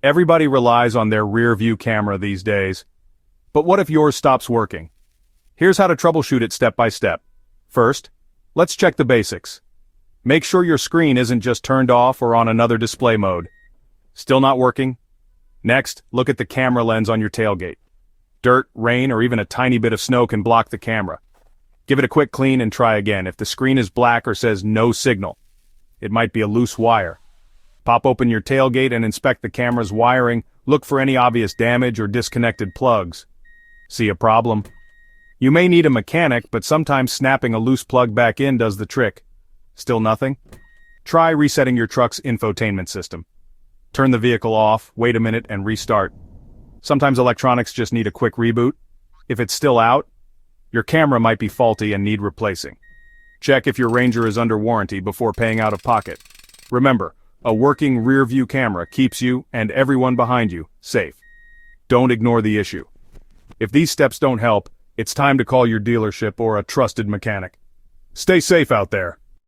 Everybody relies on their rear view camera these days. But what if yours stops working? Here's how to troubleshoot it step by step. First, let's check the basics. Make sure your screen isn't just turned off or on another display mode. Still not working? Next, look at the camera lens on your tailgate. Dirt, rain, or even a tiny bit of snow can block the camera. Give it a quick clean and try again. If the screen is black or says no signal, it might be a loose wire. Pop open your tailgate and inspect the camera's wiring. Look for any obvious damage or disconnected plugs. See a problem? You may need a mechanic, but sometimes snapping a loose plug back in does the trick. Still nothing? Try resetting your truck's infotainment system. Turn the vehicle off, wait a minute, and restart. Sometimes electronics just need a quick reboot. If it's still out, your camera might be faulty and need replacing. Check if your Ranger is under warranty before paying out of pocket. Remember, a working rear-view camera keeps you, and everyone behind you, safe. Don't ignore the issue. If these steps don't help, it's time to call your dealership or a trusted mechanic. Stay safe out there.